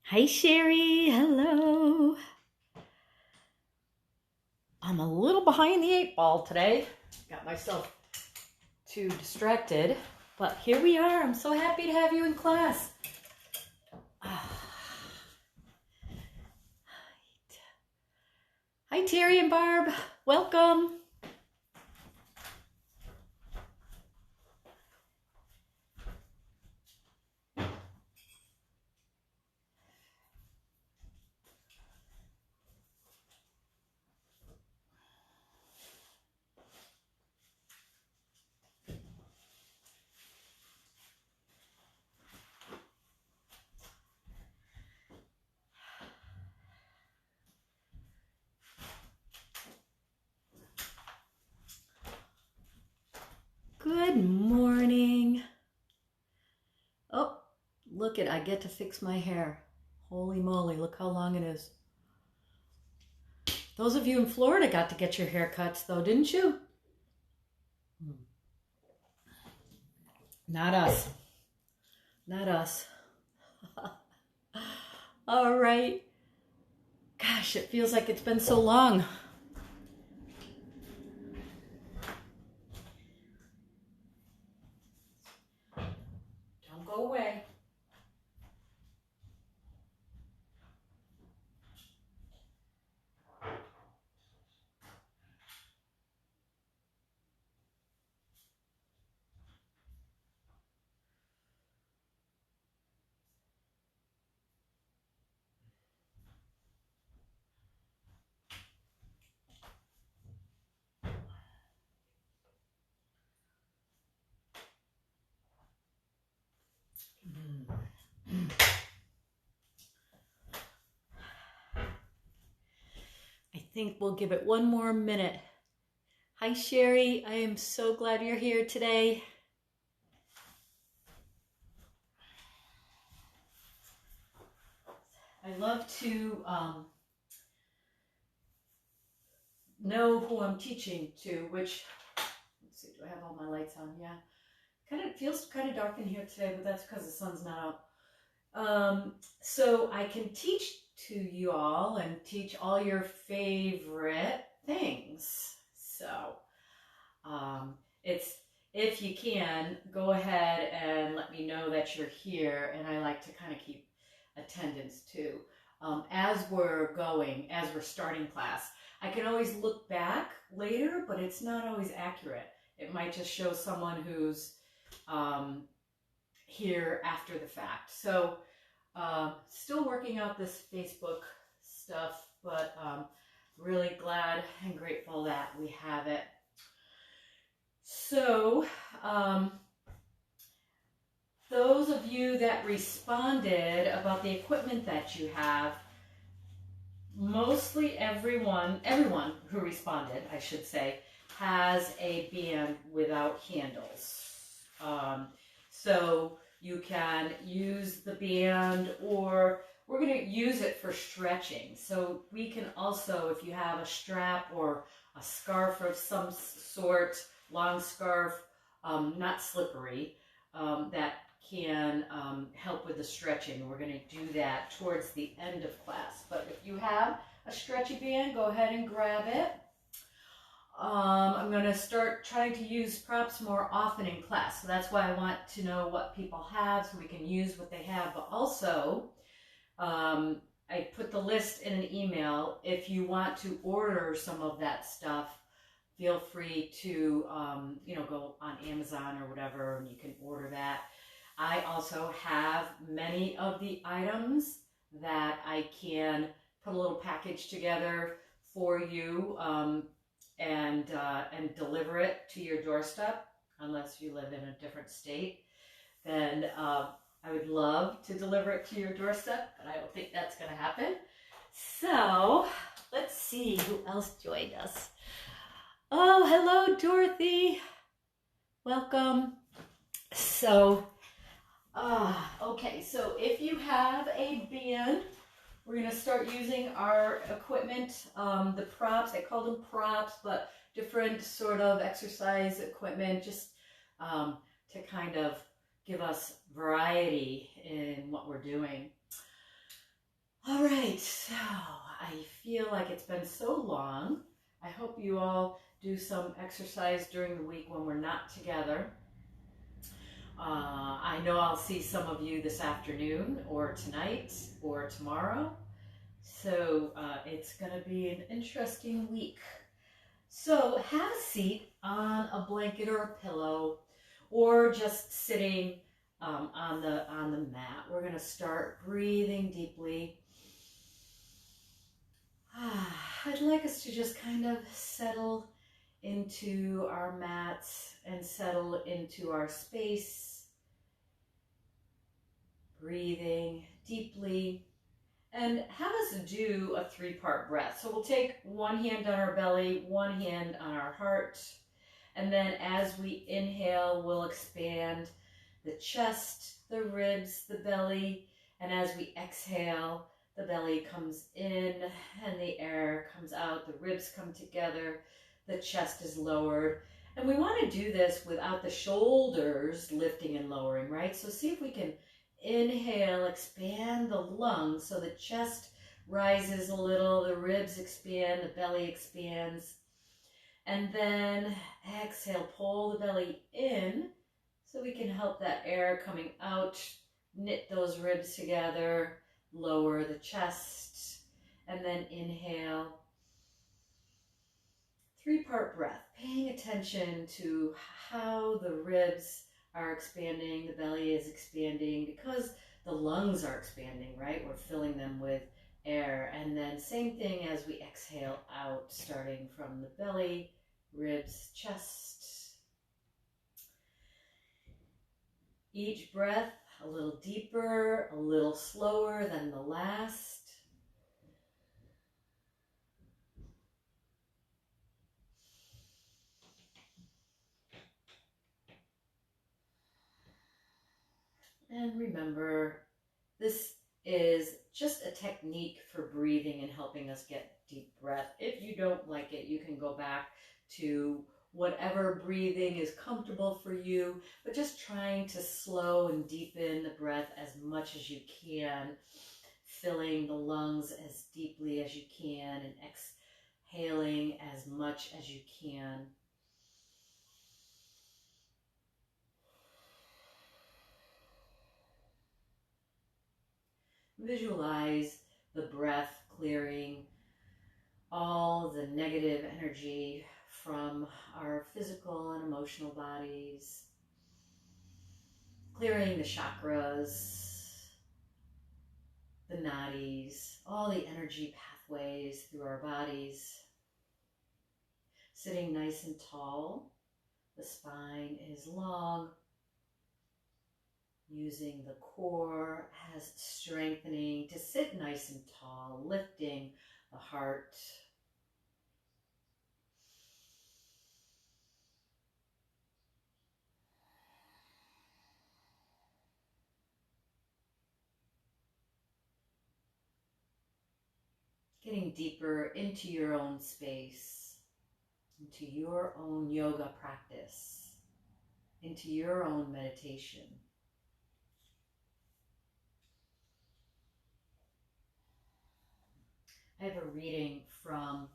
Hi, Sherry. Hello. I'm a little behind the eight ball today. Got myself too distracted, but here we are. I'm so happy to have you in class. Hi, Terry and Barb. Welcome. Good morning. Oh, look I get to fix my hair. Holy moly, look how long it is. Those of you in Florida got to get your haircuts though, didn't you? Not us. Not us. All right. Gosh, it feels like it's been so long. Don't go away. I think we'll give it one more minute. Hi, Sherry. I am so glad you're here today. I love to know who I'm teaching to, which, let's see, do I have all my lights on? Yeah. It feels kind of dark in here today, but that's because the sun's not out. So I can teach to you all and teach all your favorite things. So if you can, go ahead and let me know that you're here, and I like to kind of keep attendance too. As we're starting class, I can always look back later, but it's not always accurate. It might just show someone who's here after the fact. So still working out this Facebook stuff, but really glad and grateful that we have it. So those of you that responded about the equipment that you have, mostly everyone who responded, I should say, has a band without handles. So you can use the band, or we're going to use it for stretching. So we can also, if you have a strap or a scarf of some sort, long scarf, not slippery, that can help with the stretching. We're going to do that towards the end of class. But if you have a stretchy band, go ahead and grab it. I'm going to start trying to use props more often in class. So that's why I want to know what people have so we can use what they have. But also, I put the list in an email. If you want to order some of that stuff, feel free to go on Amazon or whatever, and you can order that. I also have many of the items that I can put a little package together for you and deliver it to your doorstep, unless you live in a different state. Then I would love to deliver it to your doorstep, but I don't think that's going to happen. So let's see who else joined us. Oh, hello, Dorothy. Welcome. So, okay, so if you have a band, we're going to start using our equipment, the props. I call them props, but different sort of exercise equipment, just to kind of give us variety in what we're doing. All right, so I feel like it's been so long. I hope you all do some exercise during the week when we're not together. I know I'll see some of you this afternoon or tonight or tomorrow. So it's going to be an interesting week. So have a seat on a blanket or a pillow, or just sitting on the mat. We're going to start breathing deeply. I'd like us to just kind of settle into our mats and settle into our space, breathing deeply. And have us do a 3-part breath. So we'll take one hand on our belly, one hand on our heart, and then as we inhale, we'll expand the chest, the ribs, the belly, and as we exhale, the belly comes in and the air comes out, the ribs come together, the chest is lowered. And we want to do this without the shoulders lifting and lowering, right? So see if we can inhale, expand the lungs so the chest rises a little, the ribs expand, the belly expands. And then exhale, pull the belly in so we can help that air coming out, knit those ribs together, lower the chest, and then inhale. 3-part breath, paying attention to how the ribs are expanding, the belly is expanding because the lungs are expanding, right? We're filling them with air. And then same thing as we exhale out, starting from the belly, ribs, chest. Each breath a little deeper, a little slower than the last. And remember, this is just a technique for breathing and helping us get deep breath. If you don't like it, you can go back to whatever breathing is comfortable for you, but just trying to slow and deepen the breath as much as you can, filling the lungs as deeply as you can and exhaling as much as you can. Visualize the breath clearing all the negative energy from our physical and emotional bodies, clearing the chakras, the nadis, all the energy pathways through our bodies. Sitting nice and tall, the spine is long, using the core as strengthening to sit nice and tall, lifting the heart. Getting deeper into your own space, into your own yoga practice, into your own meditation. I have a reading from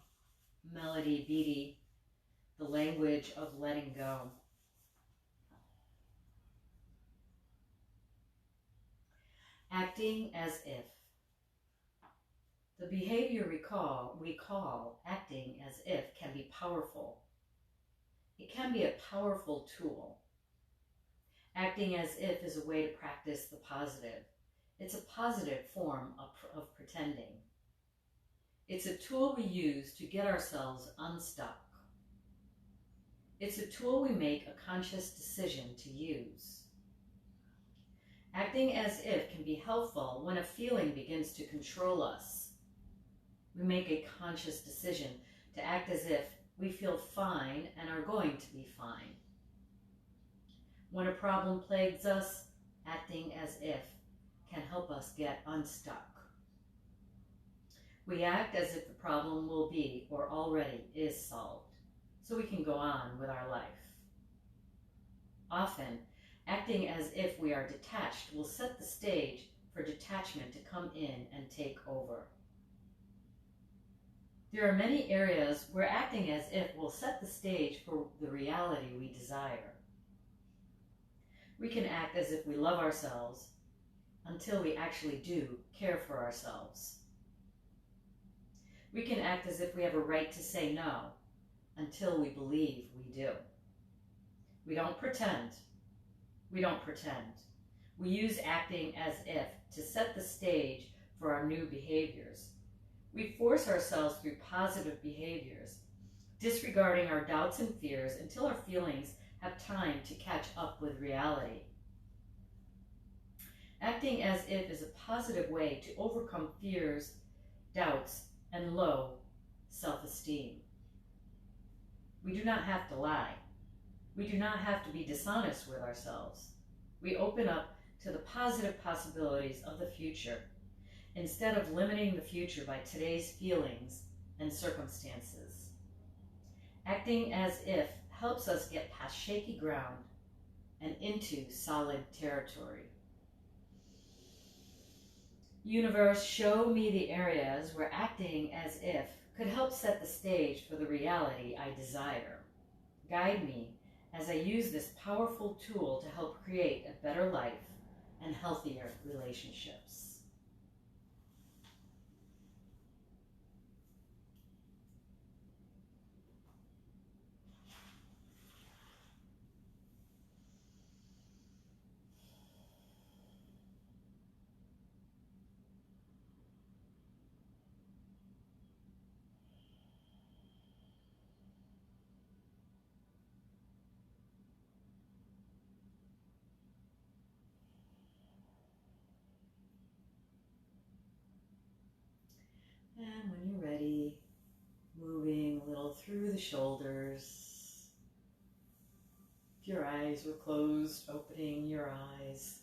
Melody Beattie, The Language of Letting Go. Acting as if. The behavior we call acting as if can be powerful. It can be a powerful tool. Acting as if is a way to practice the positive. It's a positive form of pretending. It's a tool we use to get ourselves unstuck. It's a tool we make a conscious decision to use. Acting as if can be helpful when a feeling begins to control us. We make a conscious decision to act as if we feel fine and are going to be fine. When a problem plagues us, acting as if can help us get unstuck. We act as if the problem will be or already is solved, so we can go on with our life. Often, acting as if we are detached will set the stage for detachment to come in and take over. There are many areas where acting as if will set the stage for the reality we desire. We can act as if we love ourselves until we actually do care for ourselves. We can act as if we have a right to say no until we believe we do. We don't pretend. We don't pretend. We use acting as if to set the stage for our new behaviors. We force ourselves through positive behaviors, disregarding our doubts and fears until our feelings have time to catch up with reality. Acting as if is a positive way to overcome fears, doubts, and low self-esteem. We do not have to lie. We do not have to be dishonest with ourselves. We open up to the positive possibilities of the future instead of limiting the future by today's feelings and circumstances. Acting as if helps us get past shaky ground and into solid territory. Universe, show me the areas where acting as if could help set the stage for the reality I desire. Guide me as I use this powerful tool to help create a better life and healthier relationships. And when you're ready, moving a little through the shoulders. If your eyes were closed, opening your eyes.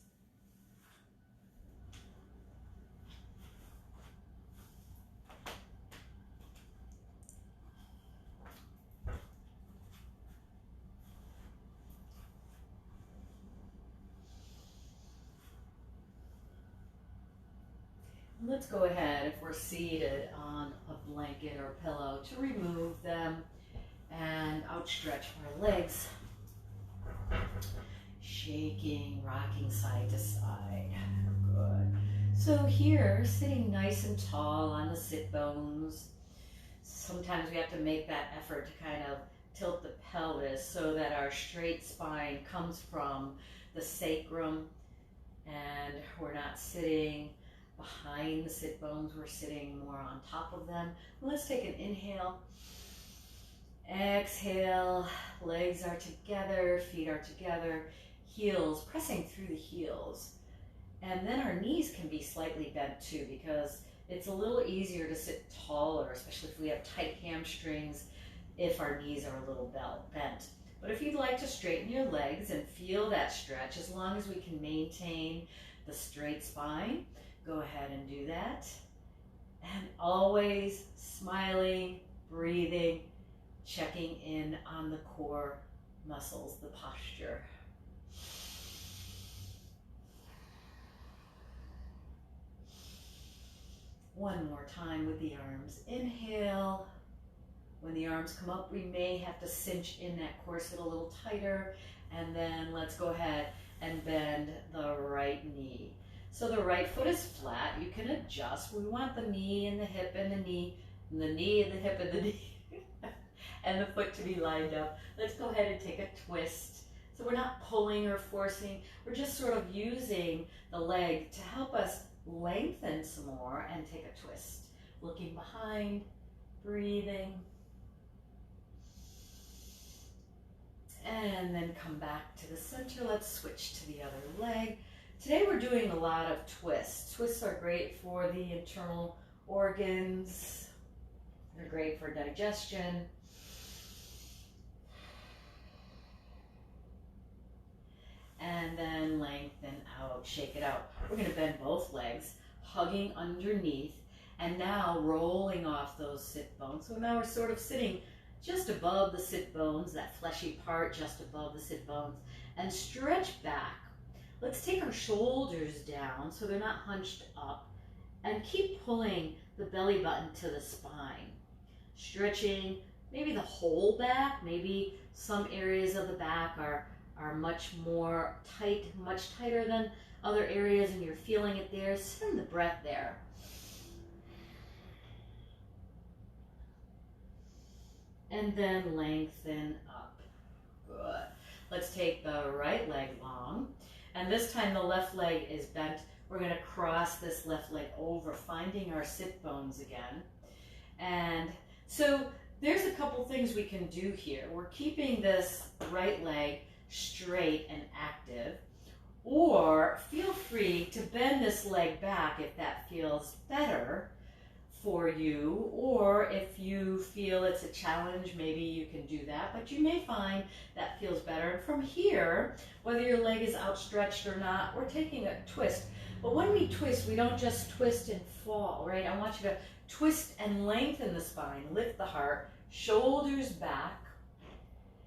Let's go ahead, if we're seated on a blanket or a pillow, to remove them and outstretch our legs. Shaking, rocking side to side. Good. So here, sitting nice and tall on the sit bones. Sometimes we have to make that effort to kind of tilt the pelvis so that our straight spine comes from the sacrum and we're not sitting behind the sit bones, we're sitting more on top of them. Let's take an inhale. Exhale, legs are together, feet are together, heels pressing through the heels. And then our knees can be slightly bent too, because it's a little easier to sit taller, especially if we have tight hamstrings, if our knees are a little bent. But if you'd like to straighten your legs and feel that stretch, as long as we can maintain the straight spine, go ahead and do that. And always smiling, breathing, checking in on the core muscles, the posture. One more time with the arms. Inhale. When the arms come up, we may have to cinch in that corset a little tighter. And then let's go ahead and bend the right knee. So the right foot is flat. You can adjust. We want the knee and the hip and the knee, and the knee and the hip and the knee, and the foot to be lined up. Let's go ahead and take a twist. So we're not pulling or forcing. We're just sort of using the leg to help us lengthen some more and take a twist. Looking behind, breathing. And then come back to the center. Let's switch to the other leg. Today we're doing a lot of twists. Twists are great for the internal organs. They're great for digestion. And then lengthen out, shake it out. We're going to bend both legs, hugging underneath, and now rolling off those sit bones. So now we're sort of sitting just above the sit bones, that fleshy part just above the sit bones, and stretch back. Let's take our shoulders down so they're not hunched up and keep pulling the belly button to the spine. Stretching maybe the whole back, maybe some areas of the back are much more tight, much tighter than other areas, and you're feeling it there. Send the breath there. And then lengthen up. Good. Let's take the right leg long, and this time the left leg is bent. We're going to cross this left leg over, finding our sit bones again. And so there's a couple things we can do here. We're keeping this right leg straight and active, or feel free to bend this leg back if that feels better for you, or if you feel it's a challenge, maybe you can do that, but you may find that feels better. And from here, whether your leg is outstretched or not, we're taking a twist. But when we twist, we don't just twist and fall, right? I want you to twist and lengthen the spine, lift the heart, shoulders back,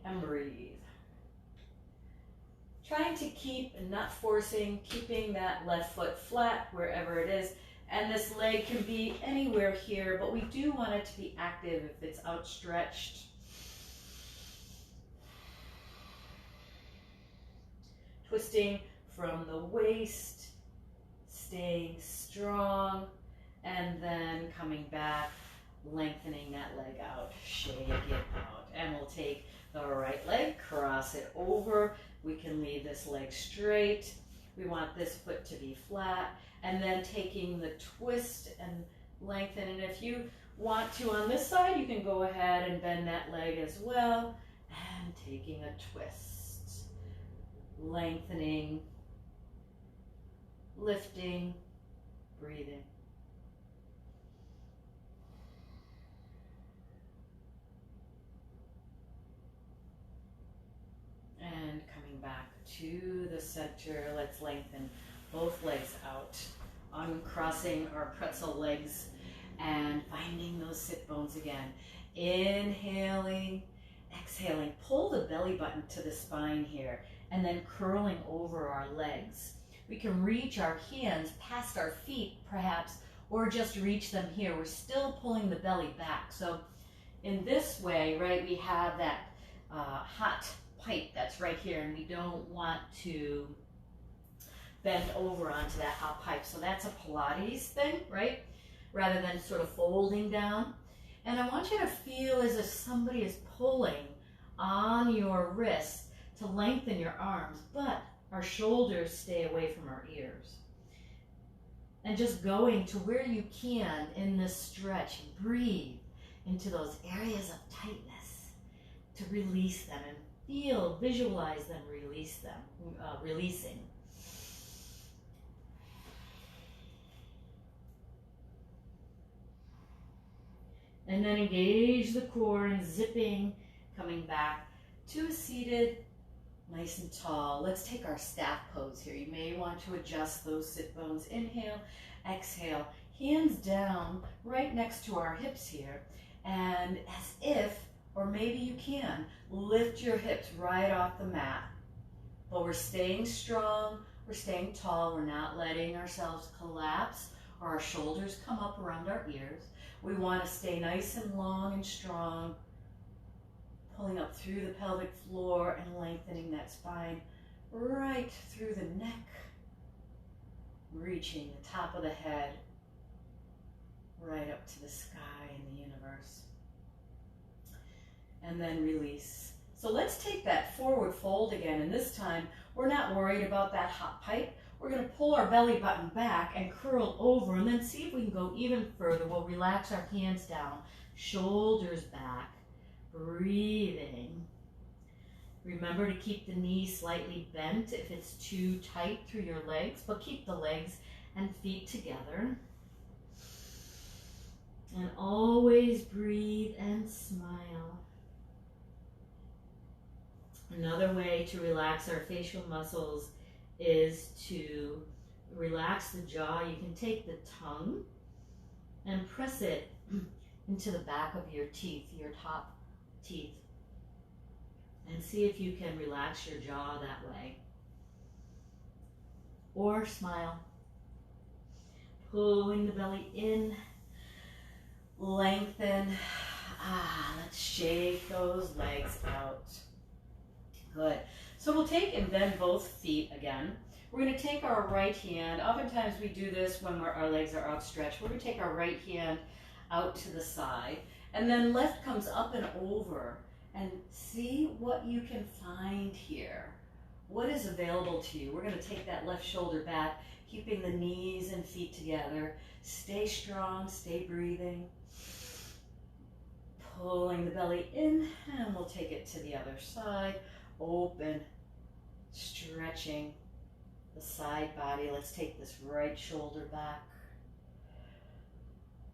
and breathe. Trying to keep, and not forcing, keeping that left foot flat wherever it is. And this leg can be anywhere here, but we do want it to be active if it's outstretched. Twisting from the waist, staying strong, and then coming back, lengthening that leg out, shake it out. And we'll take the right leg, cross it over. We can leave this leg straight. We want this foot to be flat. And then taking the twist and lengthen. And if you want to on this side, you can go ahead and bend that leg as well. And taking a twist. Lengthening, lifting, breathing. And coming back to the center, let's lengthen both legs out, uncrossing our pretzel legs and finding those sit bones again. Inhaling, exhaling, pull the belly button to the spine here, and then curling over our legs. We can reach our hands past our feet perhaps, or just reach them here. We're still pulling the belly back. So in this way, right, we have that hot pipe that's right here, and we don't want to bend over onto that hot pipe. So that's a Pilates thing, right? Rather than sort of folding down. And I want you to feel as if somebody is pulling on your wrists to lengthen your arms, but our shoulders stay away from our ears. And just going to where you can in this stretch, breathe into those areas of tightness to release them, and feel, visualize them, releasing. And then engage the core and zipping, coming back to a seated, nice and tall. Let's take our staff pose here. You may want to adjust those sit bones. Inhale, exhale, hands down right next to our hips here. And as if, or maybe you can, lift your hips right off the mat. But we're staying strong, we're staying tall, we're not letting ourselves collapse or our shoulders come up around our ears. We want to stay nice and long and strong, pulling up through the pelvic floor and lengthening that spine right through the neck, reaching the top of the head right up to the sky and the universe. And then release. So let's take that forward fold again, and this time we're not worried about that hot pipe. We're going to pull our belly button back and curl over, and then see if we can go even further. We'll relax our hands down, shoulders back, breathing. Remember to keep the knees slightly bent if it's too tight through your legs, but keep the legs and feet together. And always breathe and smile. Another way to relax our facial muscles is to relax the jaw. You can take the tongue and press it into the back of your teeth, your top teeth, and see if you can relax your jaw that way. or smile. Pulling the belly in, lengthen. Let's shake those legs out. Good. So we'll take and bend both feet again. We're going to take our right hand. Oftentimes we do this when our legs are outstretched. We're going to take our right hand out to the side, and then left comes up and over, and see what you can find here. What is available to you? We're going to take that left shoulder back, keeping the knees and feet together. Stay strong, stay breathing. Pulling the belly in, and we'll take it to the other side. Open, stretching the side body. Let's take this right shoulder back.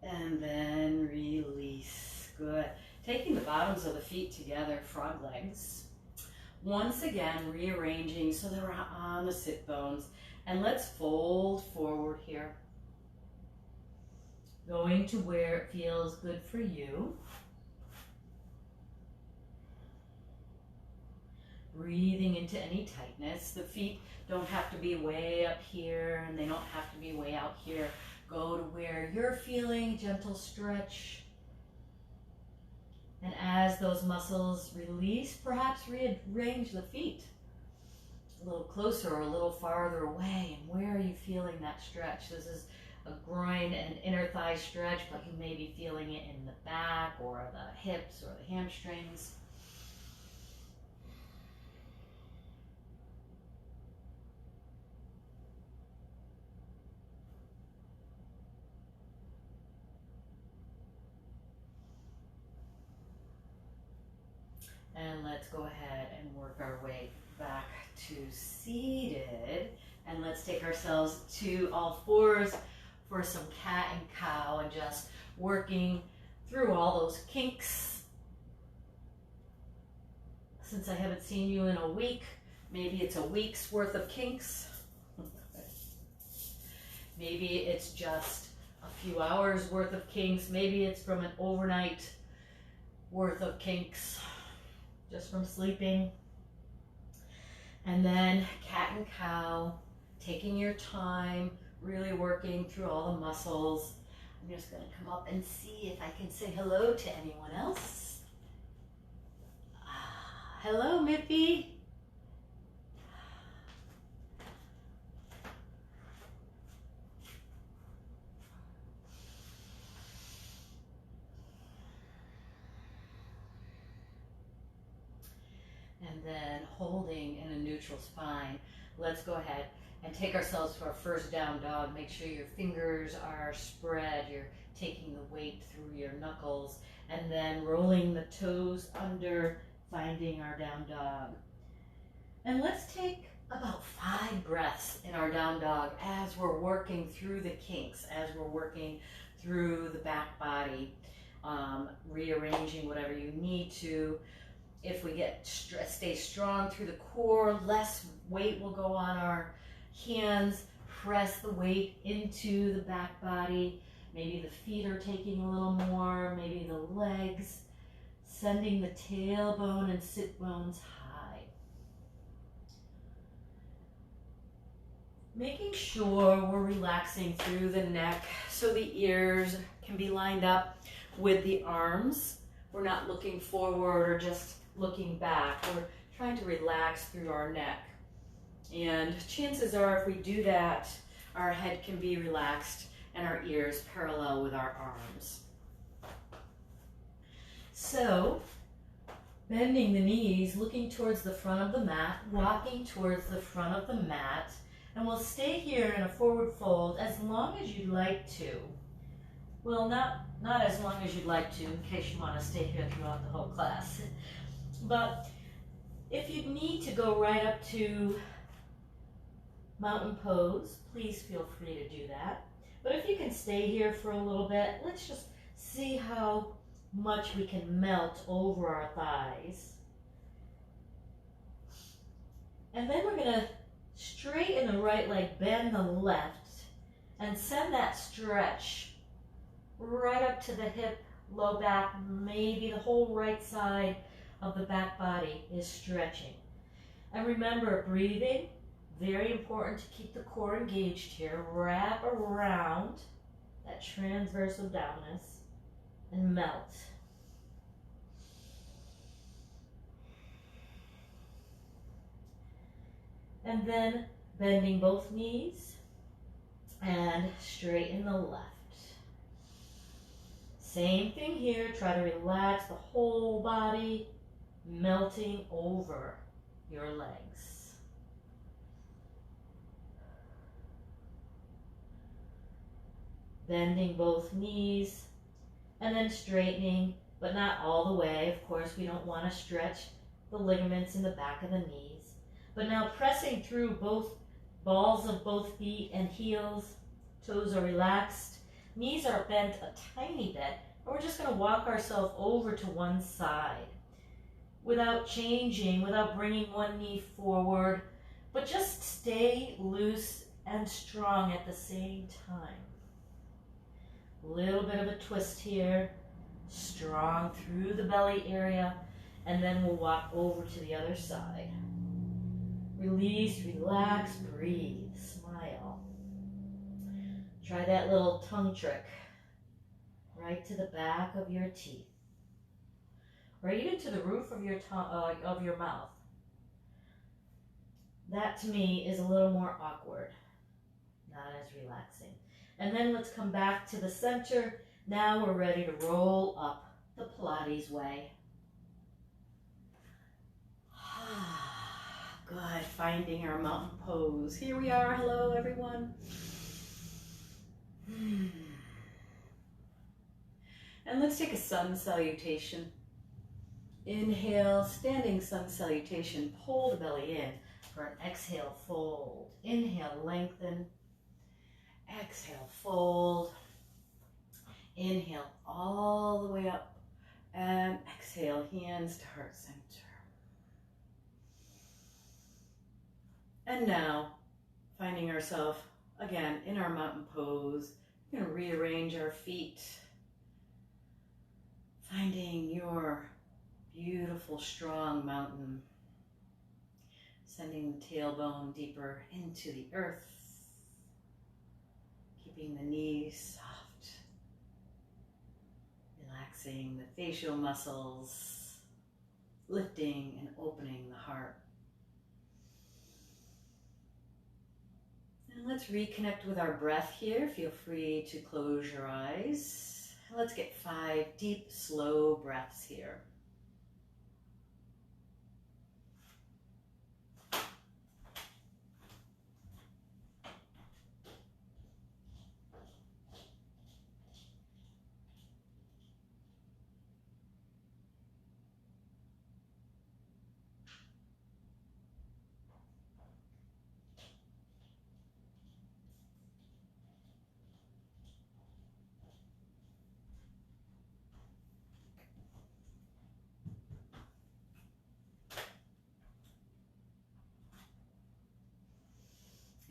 And then release. Good. Taking the bottoms of the feet together, frog legs. Once again, rearranging so that we're on the sit bones. And let's fold forward here. Going to where it feels good for you. Breathing into any tightness. The feet don't have to be way up here, and they don't have to be way out here. Go to where you're feeling, gentle stretch. And as those muscles release, perhaps rearrange the feet a little closer or a little farther away. And where are you feeling that stretch? This is a groin and inner thigh stretch, but you may be feeling it in the back or the hips or the hamstrings. And let's go ahead and work our way back to seated. And let's take ourselves to all fours for some cat and cow, and just working through all those kinks. Since I haven't seen you in a week, maybe it's a week's worth of kinks. Maybe it's just a few hours worth of kinks. Maybe it's from an overnight worth of kinks, just from sleeping. And then cat and cow, taking your time, really working through all the muscles. I'm just going to come up and see if I can say hello to anyone else. Hello, Miffy. And then holding in a neutral spine, let's go ahead and take ourselves to our first down dog. Make sure your fingers are spread. You're taking the weight through your knuckles, and then rolling the toes under, finding our down dog. And let's take about 5 breaths in our down dog as we're working through the kinks, as we're working through the back body, rearranging whatever you need to. If we stay strong through the core, less weight will go on our hands. Press the weight into the back body. Maybe the feet are taking a little more, maybe the legs. Sending the tailbone and sit bones high. Making sure we're relaxing through the neck so the ears can be lined up with the arms. We're not looking forward or just looking back. We're trying to relax through our neck. And chances are, if we do that, our head can be relaxed and our ears parallel with our arms. So, bending the knees, looking towards the front of the mat, walking towards the front of the mat, and we'll stay here in a forward fold as long as you'd like to. Well, not as long as you'd like to, in case you want to stay here throughout the whole class. But if you need to go right up to mountain pose, please feel free to do that. But if you can stay here for a little bit, let's just see how much we can melt over our thighs. And then we're going to straighten the right leg, bend the left, and send that stretch right up to the hip, low back. Maybe the whole right side of the back body is stretching. And remember, breathing Very important to keep the core engaged here. Wrap around that transverse abdominis and melt. And then bending both knees and straighten the left. Same thing here. Try to relax the whole body, melting over your legs. Bending both knees and then straightening, but not all the way. Of course, we don't want to stretch the ligaments in the back of the knees. But now pressing through both balls of both feet and heels. Toes are relaxed. Knees are bent a tiny bit. And we're just going to walk ourselves over to one side without changing, without bringing one knee forward, but just stay loose and strong at the same time. A little bit of a twist here, strong through the belly area, and then we'll walk over to the other side. Release, relax, breathe, smile. Try that little tongue trick right to the back of your teeth, or even to the roof of your tongue, of your mouth. That to me is a little more awkward, not as relaxing. And then let's come back to the center. Now we're ready to roll up the Pilates way. Good, finding our mountain pose. Here we are. Hello, everyone. And let's take a sun salutation. Inhale, standing sun salutation. Pull the belly in for an exhale, fold. Inhale, lengthen. Exhale, fold. Inhale all the way up. And exhale, hands to heart center. And now, finding ourselves again in our mountain pose. We're going to rearrange our feet. Finding your beautiful, strong mountain. Sending the tailbone deeper into the earth. Keeping the knees soft. Relaxing the facial muscles. Lifting and opening the heart. And let's reconnect with our breath here. Feel free to close your eyes. Let's get 5 deep, slow breaths here.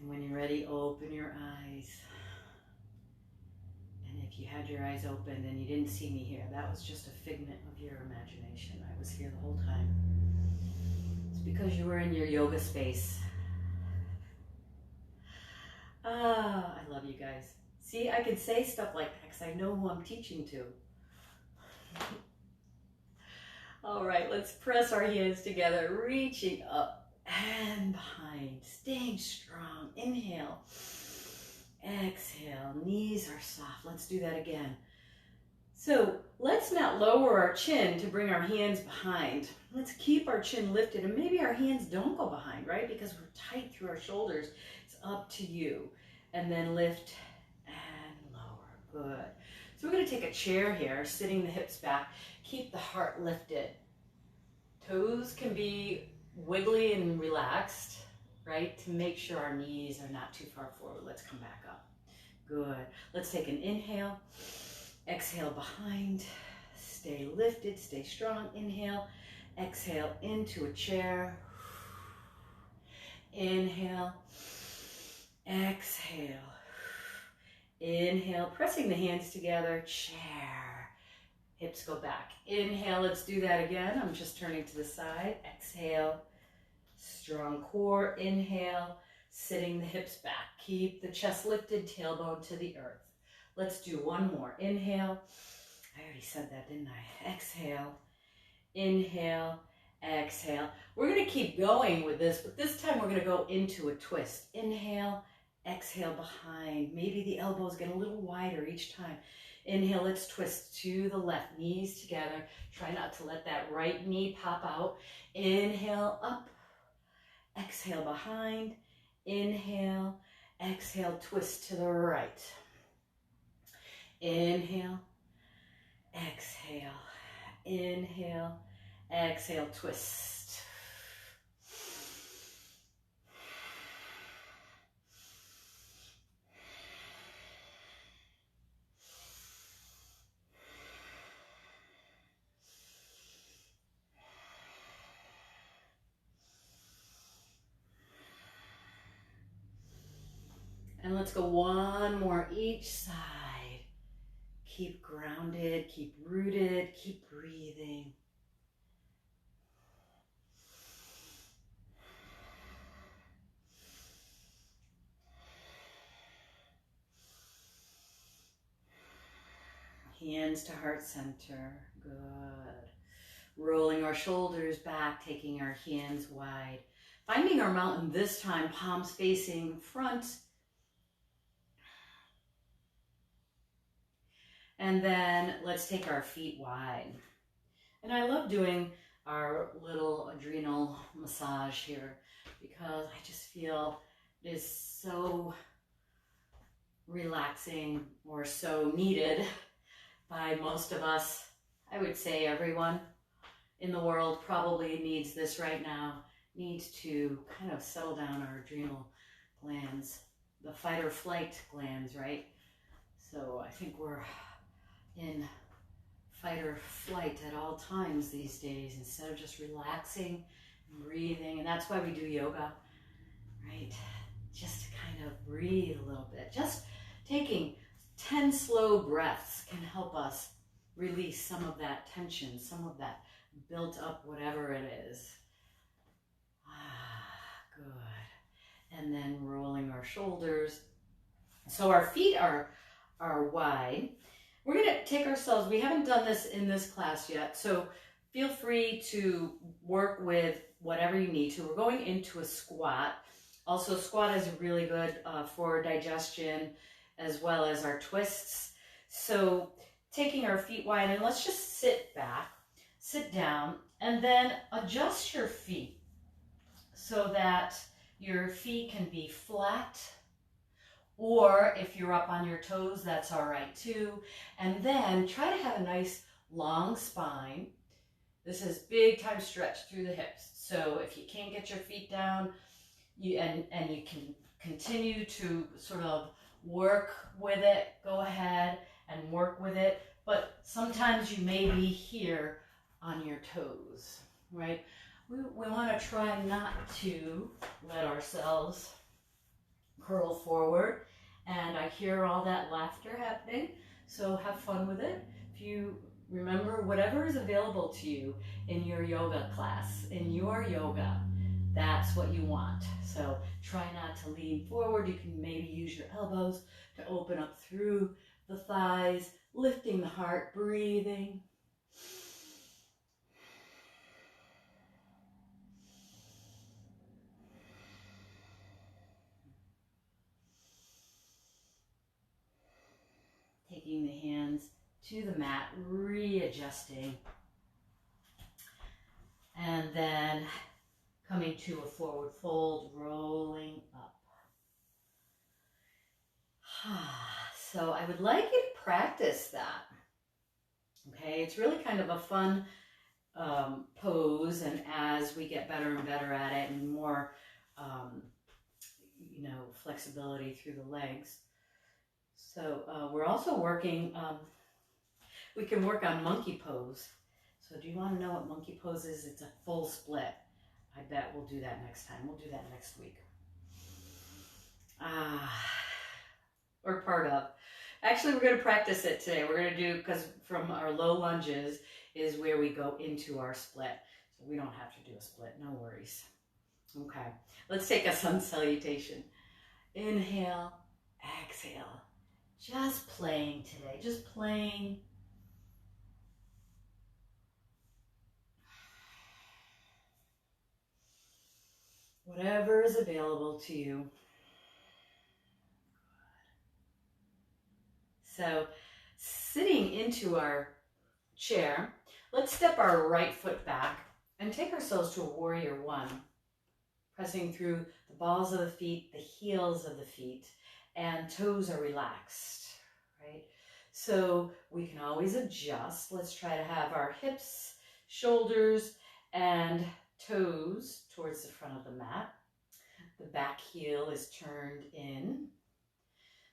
And when you're ready, open your eyes. And if you had your eyes open and you didn't see me here, that was just a figment of your imagination. I was here the whole time. It's because you were in your yoga space. Ah, I love you guys. See, I can say stuff like that because I know who I'm teaching to. All right, let's press our hands together, reaching up and behind, staying strong. Inhale, exhale, knees are soft. Let's do that again. So let's not lower our chin to bring our hands behind. Let's keep our chin lifted, and maybe our hands don't go behind, right? Because we're tight through our shoulders. It's up to you. And then lift and lower. Good. So we're going to take a chair here, sitting the hips back. Keep the heart lifted. Toes can be wiggly and relaxed, right? To make sure our knees are not too far forward. Let's come back up. Good. Let's take an inhale. Exhale behind. Stay lifted, stay strong. Inhale. Exhale into a chair. Inhale. Exhale. Inhale, pressing the hands together. Chair. Hips go back. Inhale, let's do that again. I'm just turning to the side. Exhale. Strong core. Inhale. sitting the hips back. Keep the chest lifted, tailbone to the earth. Let's do one more. Inhale. I already said that, didn't I? Exhale. Inhale. Exhale. We're going to keep going with this, but this time we're going to go into a twist. Inhale. Exhale behind. Maybe the elbows get a little wider each time. Inhale, let's twist to the left, knees together. Try not to let that right knee pop out. Inhale, up. Exhale, behind. Inhale, exhale, twist to the right. Inhale, exhale, inhale, exhale, twist. And let's go one more each side. Keep grounded, keep rooted, keep breathing. Hands to heart center. Good. Rolling our shoulders back, taking our hands wide. Finding our mountain this time, palms facing front. And then let's take our feet wide. And I love doing our little adrenal massage here because I just feel it is so relaxing or so needed by most of us. I would say everyone in the world probably needs this right now, needs to kind of settle down our adrenal glands, the fight or flight glands, right? So I think we're in fight or flight at all times these days instead of just relaxing and breathing. And that's why we do yoga, right? Just to kind of breathe a little bit. Just taking 10 slow breaths can help us release some of that tension, some of that built up whatever it is. Good. And then rolling our shoulders. So our feet are wide. We're going to take ourselves, we haven't done this in this class yet, so feel free to work with whatever you need to. We're going into a squat. Also, squat is really good for digestion as well as our twists. So taking our feet wide, and let's just sit back, sit down, and then adjust your feet so that your feet can be flat. Or if you're up on your toes, that's all right too. And then try to have a nice long spine. This is big time stretch through the hips. So if you can't get your feet down, you can continue to sort of work with it, go ahead and work with it. But sometimes you may be here on your toes, right? We want to try not to let ourselves curl forward. And I hear all that laughter happening, so have fun with it. If you remember, whatever is available to you in your yoga class, in your yoga, that's what you want. So try not to lean forward. You can maybe use your elbows to open up through the thighs, lifting the heart, breathing. Taking the hands to the mat, readjusting. And then coming to a forward fold, rolling up. So I would like you to practice that. Okay, it's really kind of a fun pose, and as we get better and better at it and more, flexibility through the legs. So we're also working, we can work on monkey pose. So do you want to know what monkey pose is? It's a full split. I bet we'll do that next time. We'll do that next week. Or part of. Actually, we're going to practice it today. We're going to do, because from our low lunges is where we go into our split. So we don't have to do a split, no worries. Okay, let's take a sun salutation. Inhale, exhale. Just playing today, just playing. Whatever is available to you. So, sitting into our chair, let's step our right foot back and take ourselves to a warrior one, pressing through the balls of the feet, the heels of the feet, and toes are relaxed, right? So we can always adjust. Let's try to have our hips, shoulders, and toes towards the front of the mat. The back heel is turned in.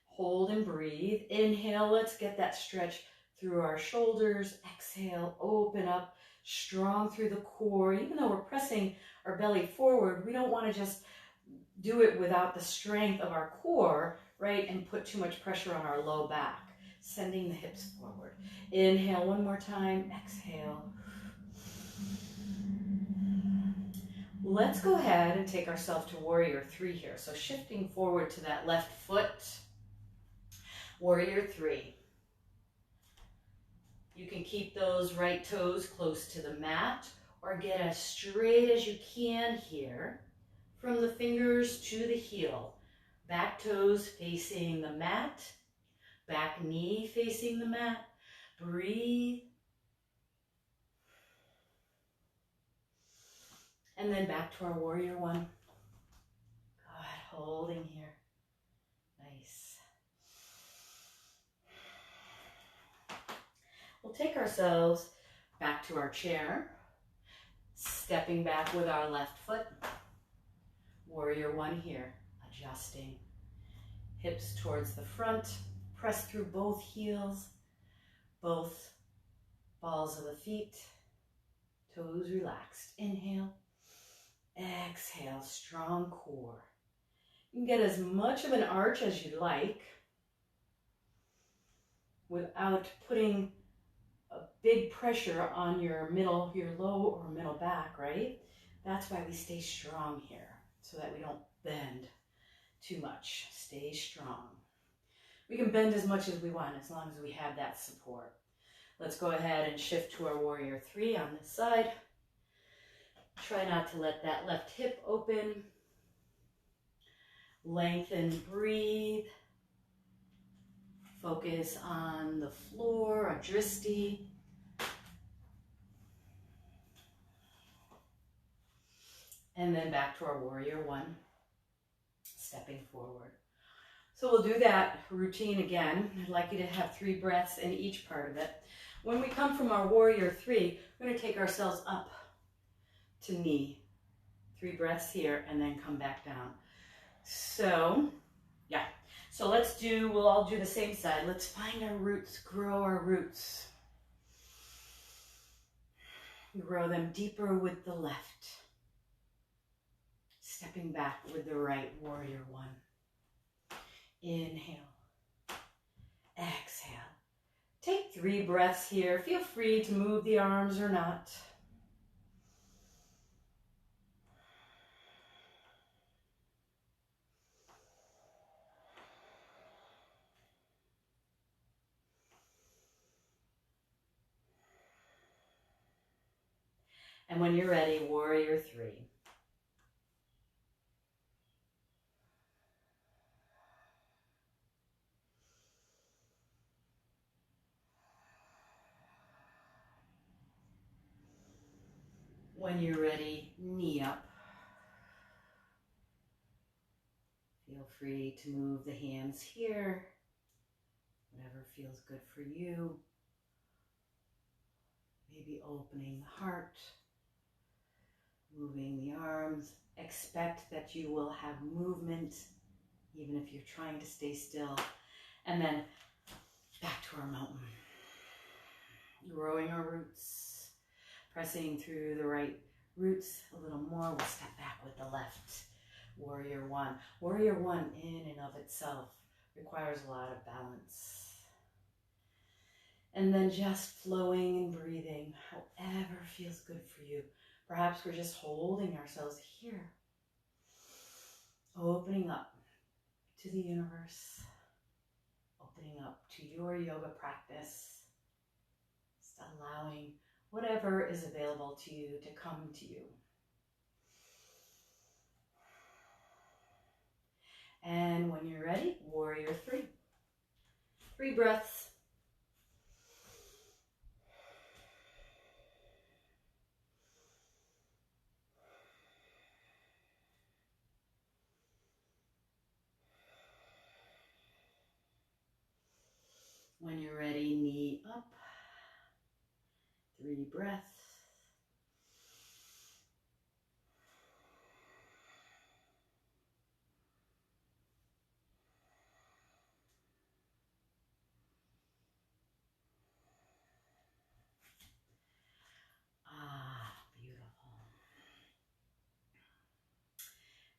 Hold and breathe. Inhale, let's get that stretch through our shoulders. Exhale, open up, strong through the core. Even though we're pressing our belly forward, we don't want to just do it without the strength of our core, right? And put too much pressure on our low back. Sending the hips forward. Inhale one more time. Exhale. Let's go ahead and take ourselves to warrior three here. So shifting forward to that left foot. Warrior three. You can keep those right toes close to the mat or get as straight as you can here from the fingers to the heel. Back toes facing the mat, back knee facing the mat. Breathe. And then back to our warrior one. Good, holding here. Nice. We'll take ourselves back to our chair, stepping back with our left foot. Warrior one here, adjusting. Hips towards the front, press through both heels, both balls of the feet, toes relaxed. Inhale, exhale, strong core. You can get as much of an arch as you like without putting a big pressure on your middle, your low or middle back, right? That's why we stay strong here, so that we don't bend too much. Stay strong. We can bend as much as we want as long as we have that support. Let's go ahead and shift to our warrior three on this side. Try not to let that left hip open. Lengthen, breathe. Focus on the floor, a dristi. And then back to our warrior one, stepping forward. So we'll do that routine again. I'd like you to have 3 breaths in each part of it. When we come from our warrior three, we're going to take ourselves up to knee. 3 breaths here and then come back down. So, yeah. So we'll all do the same side. Let's find our roots, grow our roots. Grow them deeper with the left. Stepping back with the right, warrior one. Inhale. Exhale. Take 3 breaths here. Feel free to move the arms or not. And when you're ready, warrior three. When you're ready, knee up. Feel free to move the hands here, whatever feels good for you. Maybe opening the heart, moving the arms. Expect that you will have movement, even if you're trying to stay still. And then back to our mountain. Growing our roots, pressing through the right roots a little more. We'll step back with the left. Warrior one. Warrior one in and of itself requires a lot of balance. And then just flowing and breathing, however feels good for you. Perhaps we're just holding ourselves here opening up to the universe, opening up to your yoga practice, just allowing whatever is available to you to come to you. And when you're ready, warrior 3. 3 breaths. When you're ready, knee up. 3 breaths. Beautiful.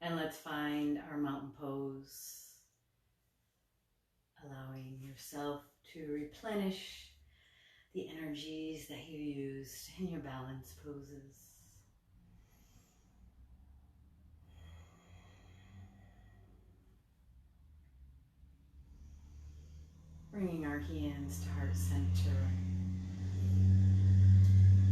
And let's find our mountain pose, allowing yourself to replenish the energies that you used in your balance poses. Bringing our hands to heart center.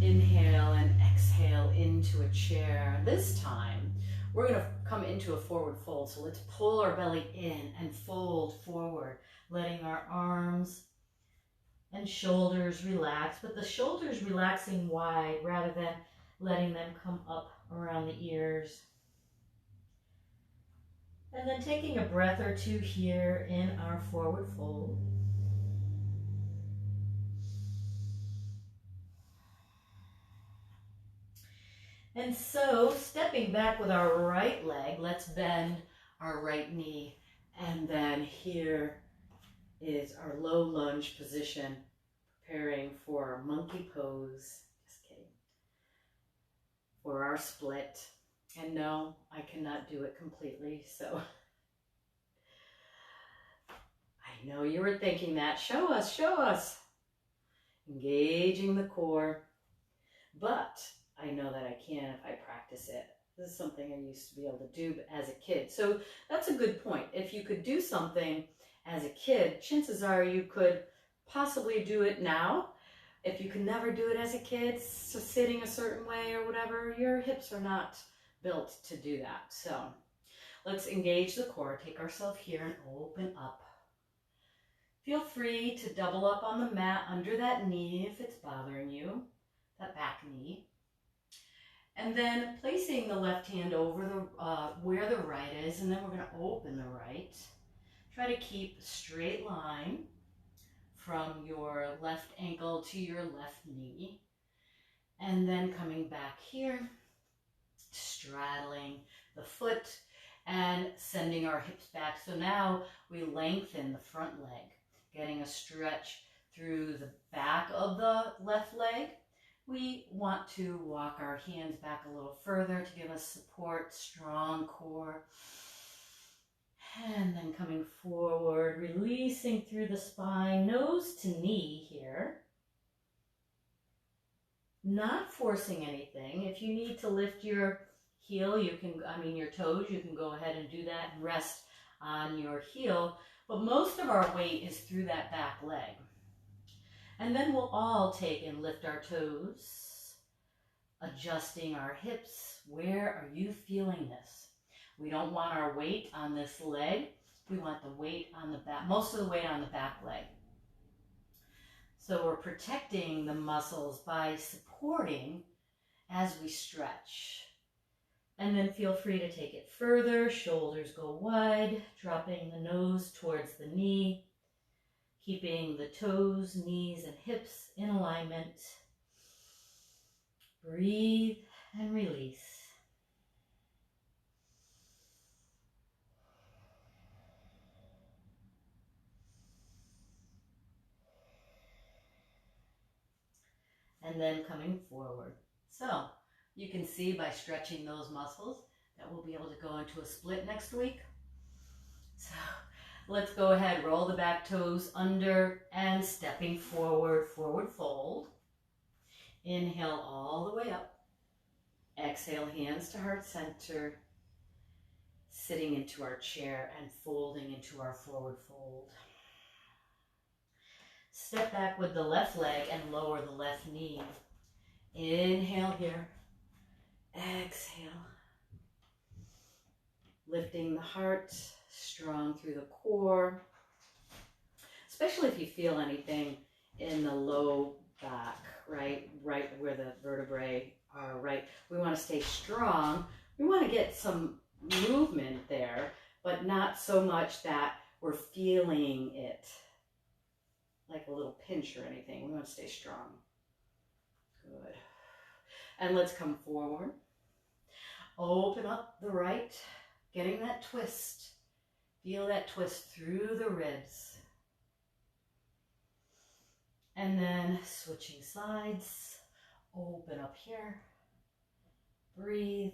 Inhale and exhale into a chair. This time, we're going to come into a forward fold. So let's pull our belly in and fold forward, letting our arms and shoulders relax, but the shoulders relaxing wide rather than letting them come up around the ears. And then taking a breath or two here in our forward fold. And so, stepping back with our right leg, let's bend our right knee. And then here is our low lunge position, preparing for our monkey pose. Just kidding. For our split. And no, I cannot do it completely, so I know you were thinking that. Show us, show us. Engaging the core. But I know that I can if I practice it. This is something I used to be able to do as a kid. So that's a good point. If you could do something as a kid, chances are you could possibly do it now. If you could never do it as a kid, so sitting a certain way or whatever, your hips are not built to do that. So let's engage the core, take ourselves here and open up. Feel free to double up on the mat under that knee if it's bothering you, that back knee. And then placing the left hand over the where the right is, and then we're going to open the right. Try to keep a straight line from your left ankle to your left knee. And then coming back here, straddling the foot and sending our hips back. So now we lengthen the front leg, getting a stretch through the back of the left leg. We want to walk our hands back a little further to give us support, strong core. And then coming forward, releasing through the spine, nose to knee here. Not forcing anything. If you need to lift your heel, you can, your toes, you can go ahead and do that and rest on your heel. But most of our weight is through that back leg. And then we'll all take and lift our toes, adjusting our hips. Where are you feeling this? We don't want our weight on this leg. We want the weight on the back, most of the weight on the back leg. So we're protecting the muscles by supporting as we stretch. And then feel free to take it further. Shoulders go wide, dropping the nose towards the knee. Keeping the toes, knees, and hips in alignment. Breathe and release. And then coming forward. So you can see by stretching those muscles that we'll be able to go into a split next week. So let's go ahead, roll the back toes under and stepping forward, forward fold. Inhale all the way up. Exhale, hands to heart center. sitting into our chair and folding into our forward fold. Step back with the left leg and lower the left knee. Inhale here. Exhale. Lifting the heart, strong through the core. Especially if you feel anything in the low back, right where the vertebrae are, right? We want to stay strong. We want to get some movement there, but not so much that we're feeling it like a little pinch or anything. We want to stay strong. Good. And let's come forward. Open up the right, getting that twist. Feel that twist through the ribs. And then switching sides. Open up here. Breathe.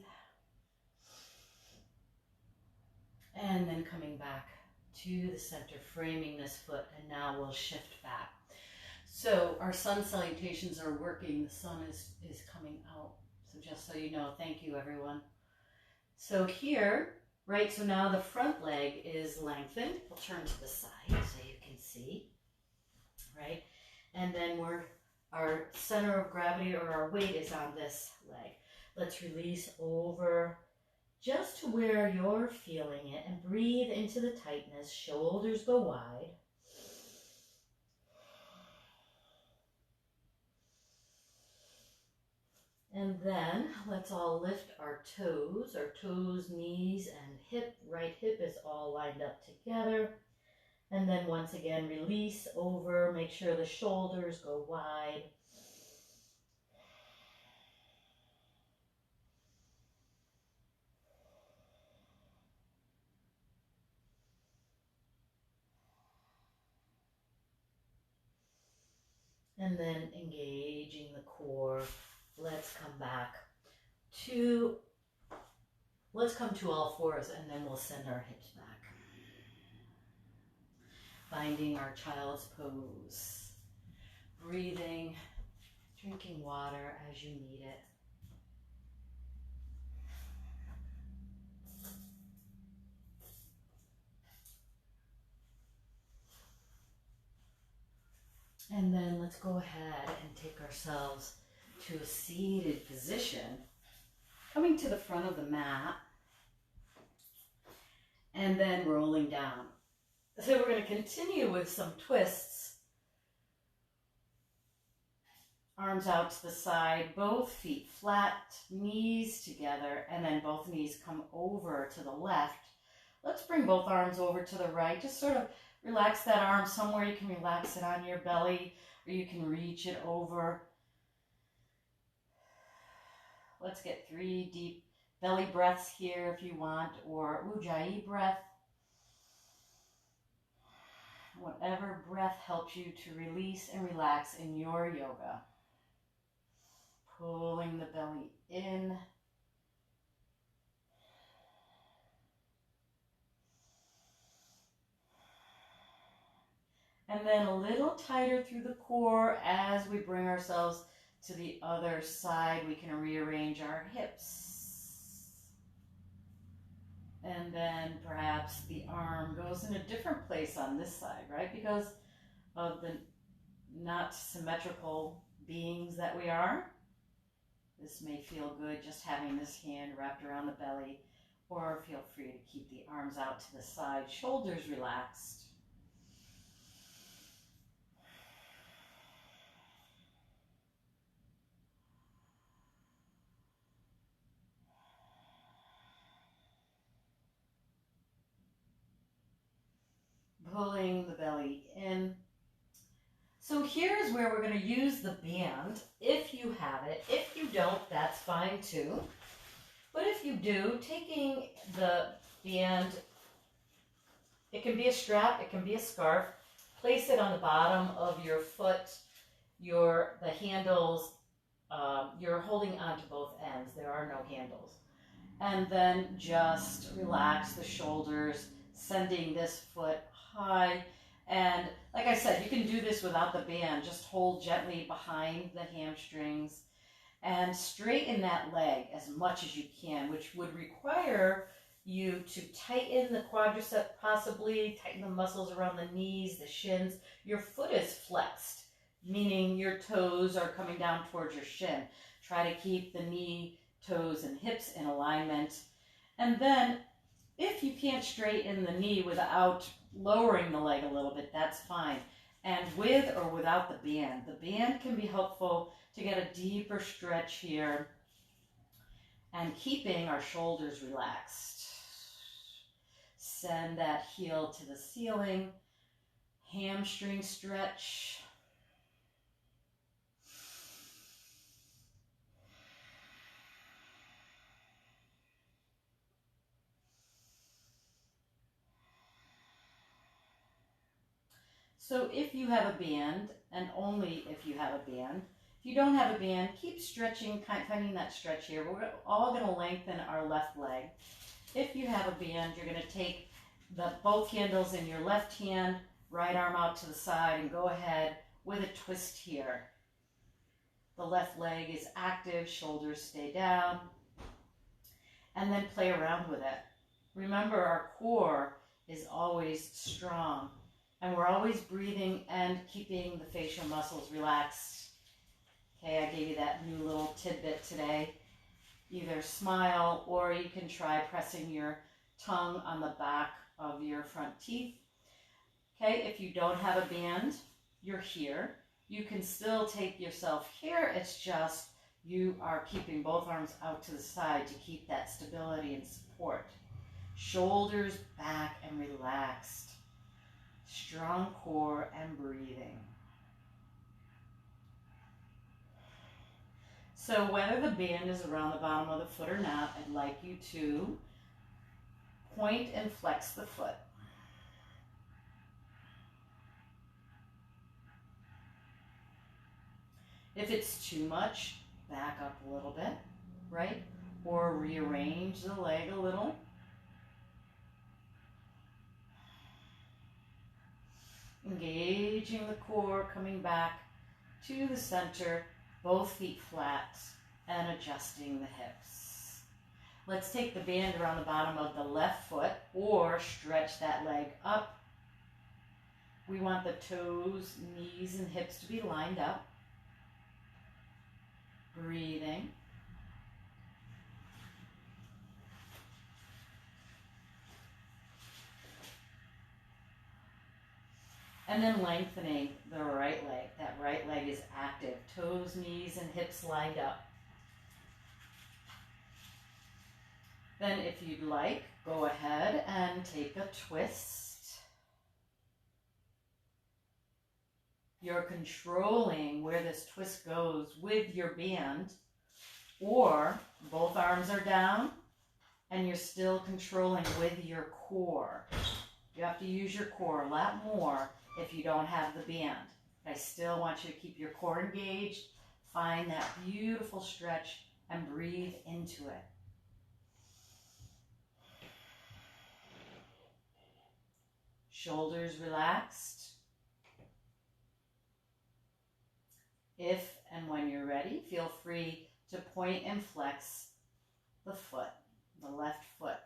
And then coming back to the center, framing this foot, and now we'll shift back. So our sun salutations are working. The sun is coming out. So just so you know, thank you everyone. So here, right, so now the front leg is lengthened. We'll turn to the side so you can see, right? And then our center of gravity or our weight is on this leg. Let's release over just to where you're feeling it and breathe into the tightness. Shoulders go wide. And then let's all lift our toes, knees, and hip. Right hip is all lined up together. And then once again, release over. Make sure the shoulders go wide. And then engaging the core. Let's come back to, let's come to all fours, and then we'll send our hips back. Finding our child's pose. Breathing, drinking water as you need it. And then let's go ahead and take ourselves to a seated position, coming to the front of the mat, and then rolling down. So we're going to continue with some twists. Arms out to the side, both feet flat, knees together, and then both knees come over to the left. Let's bring both arms over to the right. Just sort of relax that arm somewhere. You can relax it on your belly, or you can reach it over. Let's get 3 deep belly breaths here if you want, or Ujjayi breath. Whatever breath helps you to release and relax in your yoga. Pulling the belly in. And then a little tighter through the core as we bring ourselves to the other side. We can rearrange our hips. And then perhaps the arm goes in a different place on this side, right? Because of the not symmetrical beings that we are. This may feel good just having this hand wrapped around the belly, or feel free to keep the arms out to the side, shoulders relaxed. Pulling the belly in. So here's where we're going to use the band, if you have it. If you don't, that's fine too. But if you do, taking the band, it can be a strap, it can be a scarf. Place it on the bottom of your foot, the handles. You're holding onto both ends. There are no handles. And then just relax the shoulders, sending this foot high. And like I said, you can do this without the band. Just hold gently behind the hamstrings and straighten that leg as much as you can, which would require you to tighten the quadricep, possibly tighten the muscles around the knees, the shins. Your foot is flexed, meaning your toes are coming down towards your shin. Try to keep the knee, toes, and hips in alignment. And then if you can't straighten the knee without lowering the leg a little bit, that's fine. And with or without the band can be helpful to get a deeper stretch here and keeping our shoulders relaxed. Send that heel to the ceiling, hamstring stretch. So if you have a band, and only if you have a band, if you don't have a band, keep stretching, finding that stretch here. We're all going to lengthen our left leg. If you have a band, you're going to take both handles in your left hand, right arm out to the side, and go ahead with a twist here. The left leg is active, shoulders stay down, and then play around with it. Remember, our core is always strong, and we're always breathing and keeping the facial muscles relaxed. Okay, I gave you that new little tidbit today. Either smile, or you can try pressing your tongue on the back of your front teeth. Okay, if you don't have a band, you're here. You can still take yourself here. It's just you are keeping both arms out to the side to keep that stability and support. Shoulders back and relaxed. Strong core and breathing. So whether the band is around the bottom of the foot or not, I'd like you to point and flex the foot. If it's too much, back up a little bit, right? Or rearrange the leg a little. Engaging the core, coming back to the center, both feet flat, and adjusting the hips. Let's take the band around the bottom of the left foot, or stretch that leg up. We want the toes, knees, and hips to be lined up. Breathing. And then lengthening the right leg. That right leg is active. Toes, knees, and hips lined up. Then if you'd like, go ahead and take a twist. You're controlling where this twist goes with your band, or both arms are down and you're still controlling with your core. You have to use your core a lot more if you don't have the band. I still want you to keep your core engaged, find that beautiful stretch, and breathe into it. Shoulders relaxed. If and when you're ready, feel free to point and flex the foot, the left foot.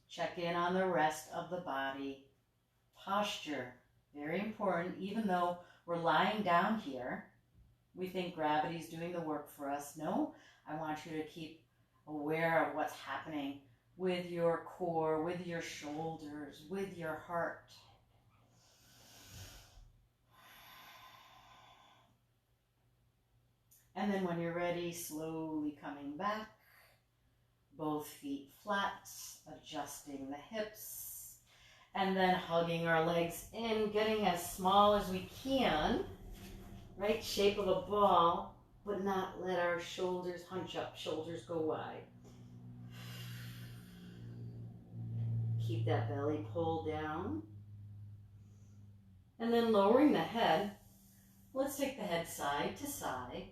Check in on the rest of the body. Posture, very important. Even though we're lying down here, we think gravity's doing the work for us. No, I want you to keep aware of what's happening with your core, with your shoulders, with your heart. And then when you're ready, slowly coming back, both feet flat, adjusting the hips, and then hugging our legs in, getting as small as we can, right? Shape of a ball, but not let our shoulders hunch up, shoulders go wide. Keep that belly pulled down. And then lowering the head, let's take the head side to side.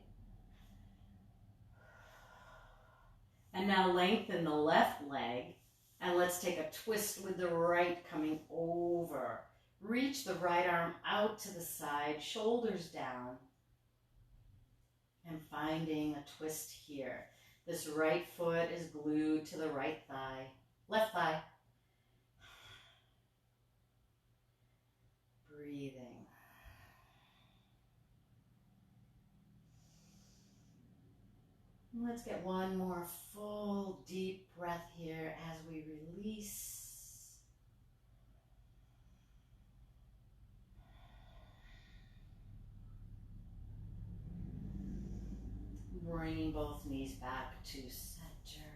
And now lengthen the left leg, and let's take a twist with the right coming over. Reach the right arm out to the side, shoulders down, and finding a twist here. This right foot is glued to the right thigh. left thigh. Breathing. Let's get one more full deep breath here as we release. Bringing both knees back to center.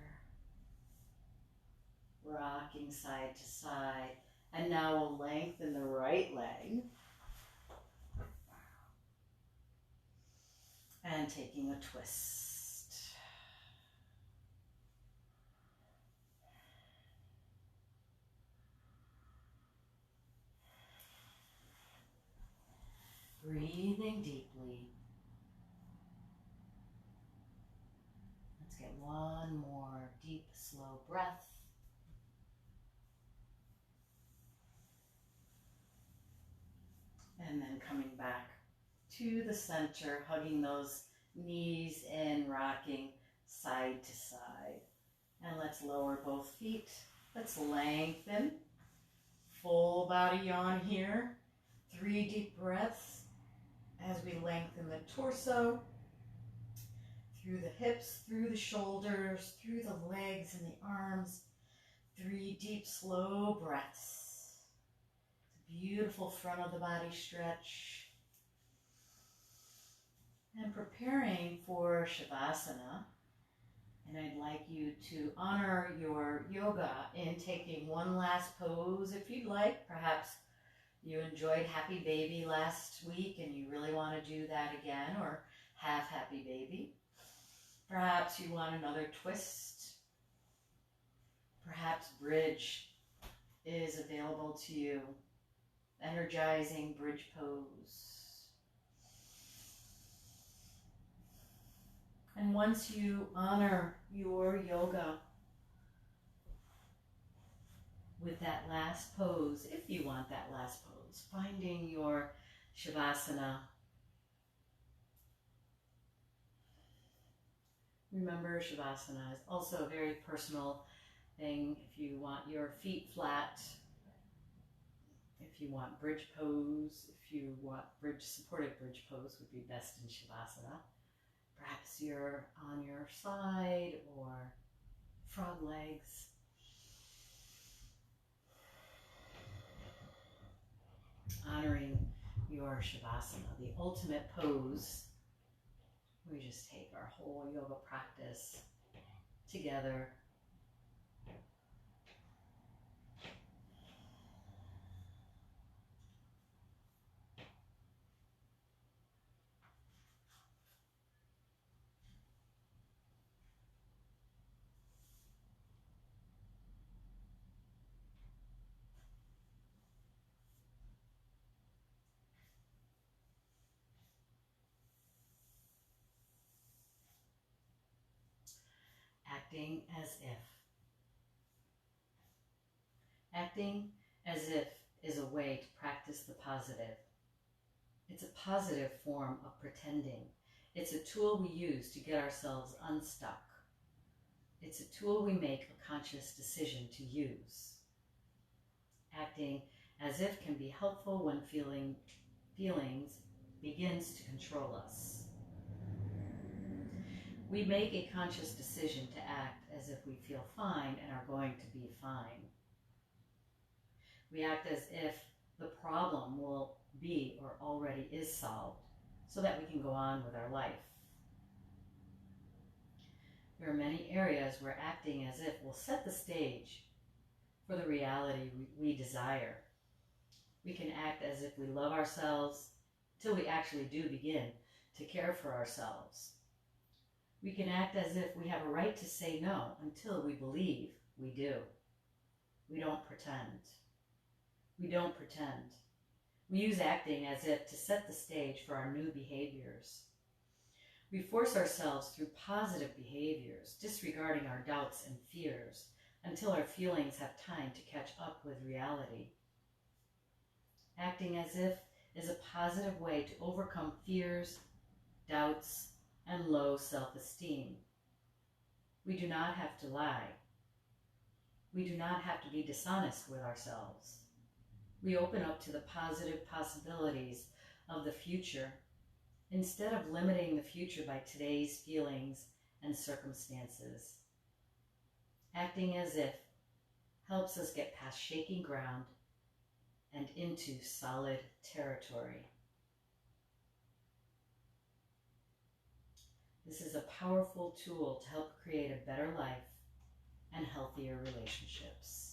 Rocking side to side. And now we'll lengthen the right leg. And taking a twist. Breathing deeply. Let's get one more deep, slow breath. And then coming back to the center, hugging those knees in, rocking side to side. And let's lower both feet. Let's lengthen. Full body yawn here. 3 deep breaths as we lengthen the torso, through the hips, through the shoulders, through the legs and the arms. 3 deep, slow breaths. Beautiful front of the body stretch. And preparing for Shavasana. And I'd like you to honor your yoga in taking one last pose if you'd like. Perhaps you enjoyed Happy Baby last week and you really want to do that again, or have Happy Baby. Perhaps you want another twist. Perhaps Bridge is available to you. Energizing bridge pose. And once you honor your yoga with that last pose, if you want that last pose, finding your Shavasana. Remember, Shavasana is also a very personal thing. If you want your feet flat, if you want bridge pose, if you want supported bridge pose would be best in Shavasana. Perhaps you're on your side or frog legs. Honoring your Shavasana, the ultimate pose. We just take our whole yoga practice together. Acting as if. Acting as if is a way to practice the positive. It's a positive form of pretending. It's a tool we use to get ourselves unstuck. It's a tool we make a conscious decision to use. Acting as if can be helpful when feelings begins to control us. We make a conscious decision to act as if we feel fine and are going to be fine. We act as if the problem will be or already is solved so that we can go on with our life. There are many areas where acting as if will set the stage for the reality we desire. We can act as if we love ourselves till we actually do begin to care for ourselves. We can act as if we have a right to say no until we believe we do. We don't pretend. We don't pretend. We use acting as if to set the stage for our new behaviors. We force ourselves through positive behaviors, disregarding our doubts and fears until our feelings have time to catch up with reality. Acting as if is a positive way to overcome fears, doubts, and low self-esteem. We do not have to lie. We do not have to be dishonest with ourselves. We open up to the positive possibilities of the future instead of limiting the future by today's feelings and circumstances. Acting as if helps us get past shaky ground and into solid territory. This is a powerful tool to help create a better life and healthier relationships.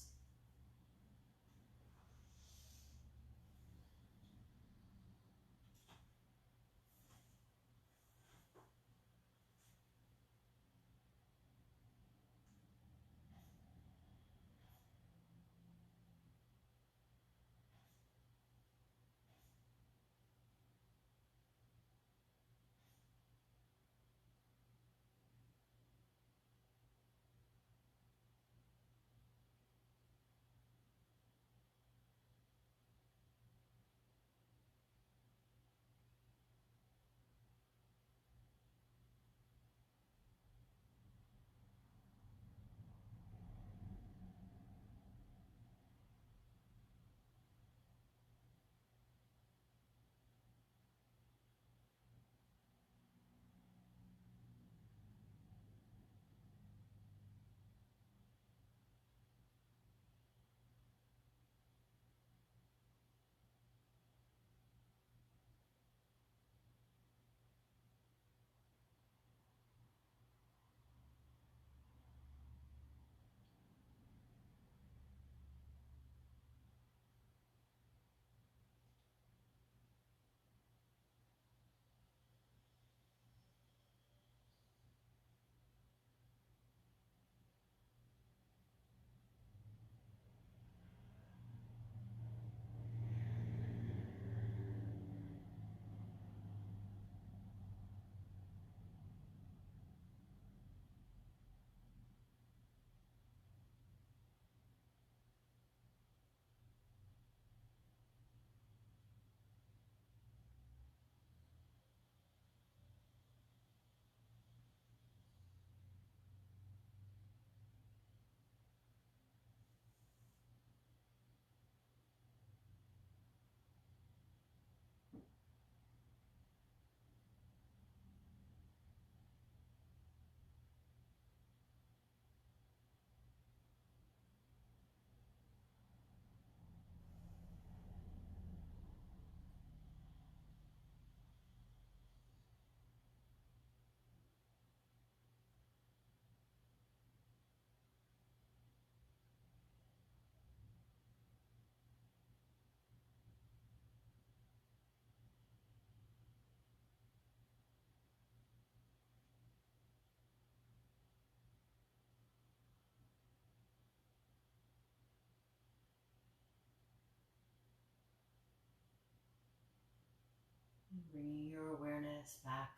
Bringing your awareness back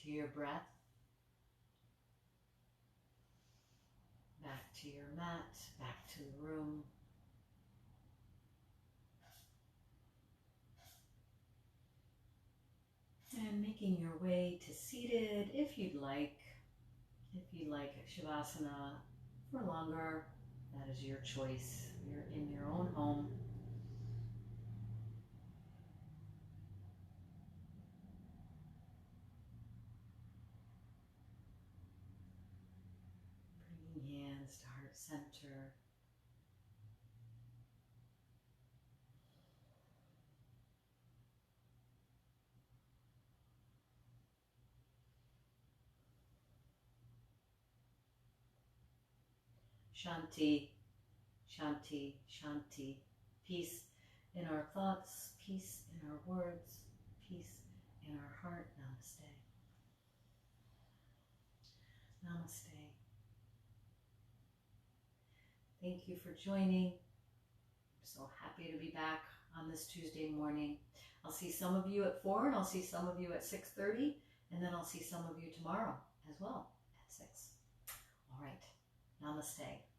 to your breath, back to your mat, back to the room. And making your way to seated if you'd like. If you'd like Shavasana for longer, that is your choice. You're in your own home. Bringing hands to heart center. Shanti, Shanti, Shanti. Peace in our thoughts, peace in our words, peace in our heart. Namaste. Namaste. Thank you for joining. I'm so happy to be back on this Tuesday morning. I'll see some of you at 4 and I'll see some of you at 6:30 and then I'll see some of you tomorrow as well at 6. All right. Namaste.